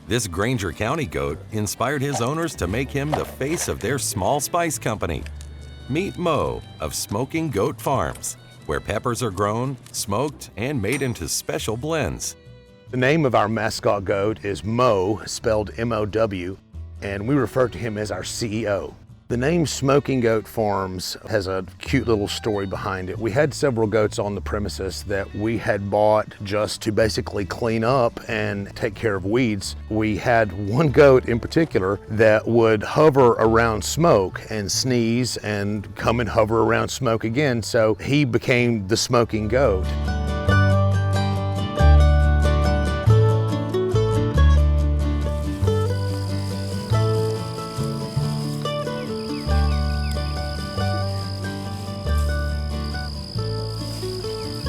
This Grainger County goat inspired his owners to make him the face of their small spice company. Meet Mo of Smoking Goat Farms, where peppers are grown, smoked, and made into special blends. The name of our mascot goat is Mo, spelled M-O-W, and we refer to him as our CEO. The name Smoking Goat Farms has a cute little story behind it. We had several goats on the premises that we had bought just to basically clean up and take care of weeds. We had one goat in particular that would hover around smoke and sneeze and come and hover around smoke again, so he became the smoking goat.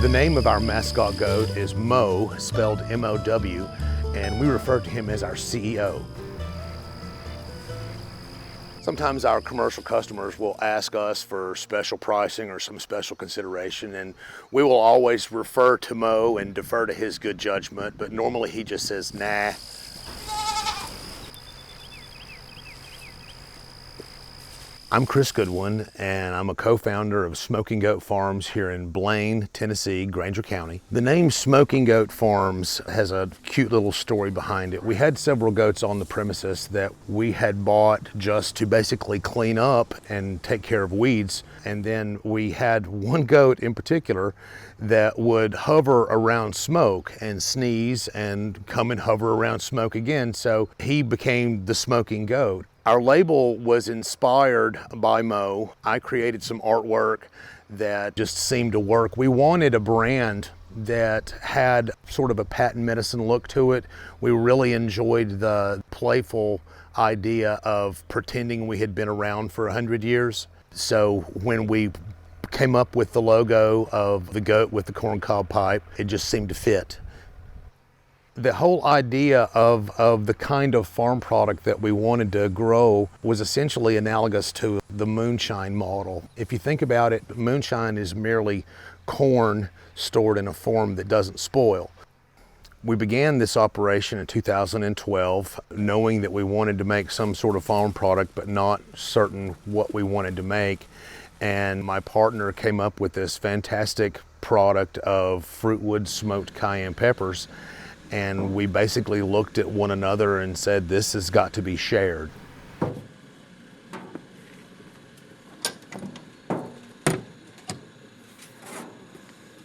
The name of our mascot goat is Mo, spelled M-O-W, and we refer to him as our CEO. Sometimes our commercial customers will ask us for special pricing or some special consideration, and we will always refer to Mo and defer to his good judgment, but normally he just says, nah. I'm Chris Goodwin, and I'm a co-founder of Smoking Goat Farms here in Blaine, Tennessee, Grainger County. The name Smoking Goat Farms has a cute little story behind it. We had several goats on the premises that we had bought just to basically clean up and take care of weeds. And then we had one goat in particular that would hover around smoke and sneeze and come and hover around smoke again, so he became the smoking goat. Our label was inspired by Mo. I created some artwork that just seemed to work. We wanted a brand that had sort of a patent medicine look to it. We really enjoyed the playful idea of pretending we had been around for 100 years. So when we came up with the logo of the goat with the corn-cob pipe, it just seemed to fit. The whole idea of the kind of farm product that we wanted to grow was essentially analogous to the moonshine model. If you think about it, moonshine is merely corn stored in a form that doesn't spoil. We began this operation in 2012, knowing that we wanted to make some sort of farm product, but not certain what we wanted to make. And my partner came up with this fantastic product of fruitwood smoked cayenne peppers. And we basically looked at one another and said, this has got to be shared.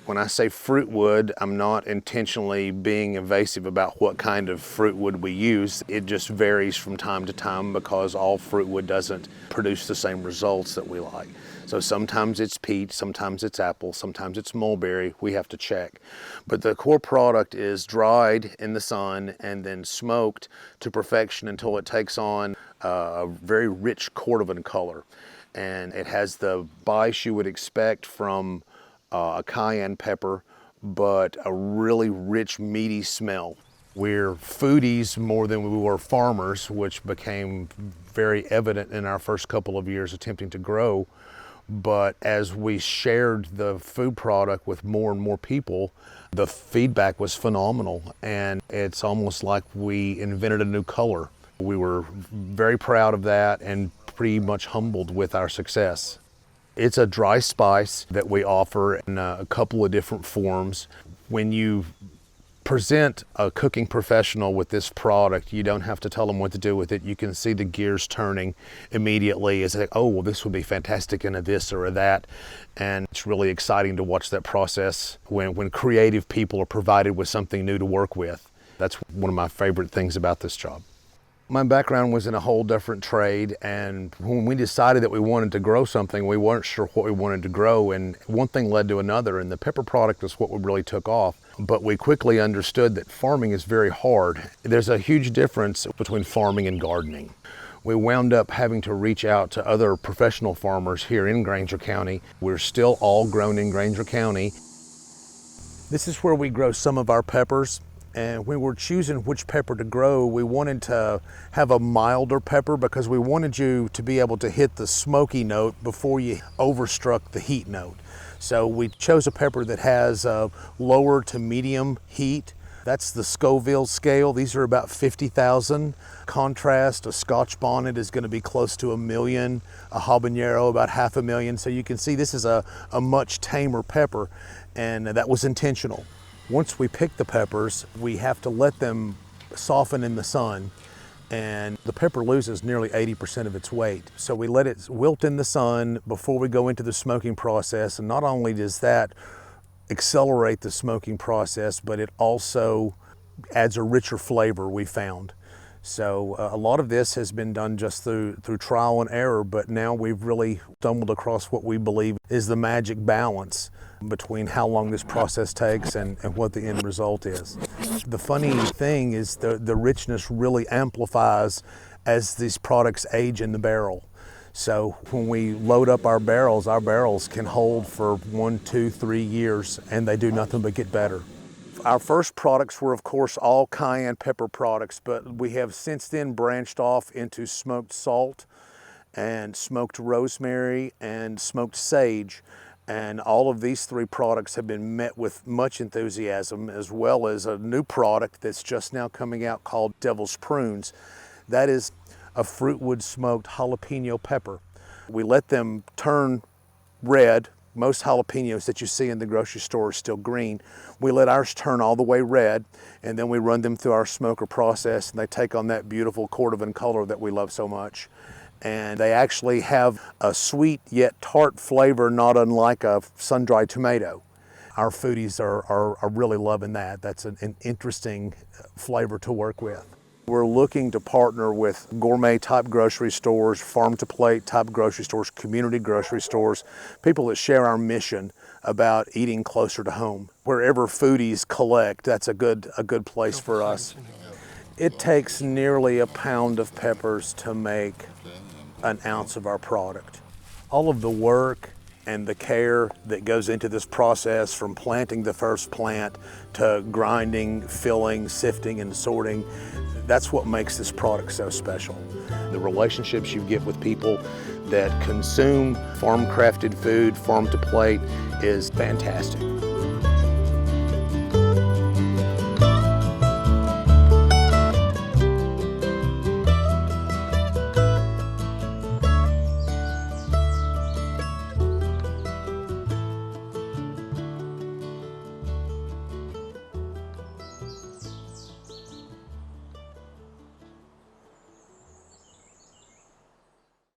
When I say fruitwood, I'm not intentionally being evasive about what kind of fruitwood we use. It just varies from time to time because all fruitwood doesn't produce the same results that we like. So sometimes it's peach, sometimes it's apple, sometimes it's mulberry. We have to check. But the core product is dried in the sun and then smoked to perfection until it takes on a very rich cordovan color. And it has the bite you would expect from a cayenne pepper, but a really rich, meaty smell. We're foodies more than we were farmers, which became very evident in our first couple of years attempting to grow. But as we shared the food product with more and more people, the feedback was phenomenal, and it's almost like we invented a new color. We were very proud of that and pretty much humbled with our success. It's a dry spice that we offer in a couple of different forms. When you present a cooking professional with this product, you don't have to tell them what to do with it. You can see the gears turning immediately as like, oh, well, this would be fantastic in a this or a that. And it's really exciting to watch that process when creative people are provided with something new to work with. That's one of my favorite things about this job. My background was in a whole different trade, and when we decided that we wanted to grow something, we weren't sure what we wanted to grow, and one thing led to another, and the pepper product was what really took off. But we quickly understood that farming is very hard. There's a huge difference between farming and gardening. We wound up having to reach out to other professional farmers here in Grainger County. We're still all grown in Grainger County. This is where we grow some of our peppers. And when we're choosing which pepper to grow, we wanted to have a milder pepper because we wanted you to be able to hit the smoky note before you overstruck the heat note. So we chose a pepper that has a lower to medium heat That's the Scoville scale. These are about 50,000. Contrast, a Scotch bonnet is going to be close to 1 million, a habanero about 500,000. So you can see this is a much tamer pepper, and that was intentional. Once we pick the peppers, we have to let them soften in the sun, and the pepper loses nearly 80% of its weight. So we let it wilt in the sun before we go into the smoking process, and not only does that accelerate the smoking process, but it also adds a richer flavor, we found. So a lot of this has been done just through trial and error, but now we've really stumbled across what we believe is the magic balance between how long this process takes and what the end result is. The funny thing is the richness really amplifies as these products age in the barrel. So when we load up our barrels can hold for 1, 2, 3 years, and they do nothing but get better. Our first products were, of course, all cayenne pepper products, but we have since then branched off into smoked salt and smoked rosemary and smoked sage. And all of these 3 products have been met with much enthusiasm, as well as a new product that's just now coming out called Devil's Prunes. That is a fruitwood smoked jalapeno pepper. We let them turn red. Most jalapenos that you see in the grocery store are still green. We let ours turn all the way red, and then we run them through our smoker process, and they take on that beautiful cordovan color that we love so much. And they actually have a sweet yet tart flavor, not unlike a sun-dried tomato. Our foodies are really loving that. That's an interesting flavor to work with. We're looking to partner with gourmet type grocery stores, farm to plate type grocery stores, community grocery stores, people that share our mission about eating closer to home. Wherever foodies collect, that's a good place for us. It takes nearly a pound of peppers to make an ounce of our product. All of the work and the care that goes into this process, from planting the first plant to grinding, filling, sifting, and sorting, that's what makes this product so special. The relationships you get with people that consume farm-crafted food, farm to plate, is fantastic.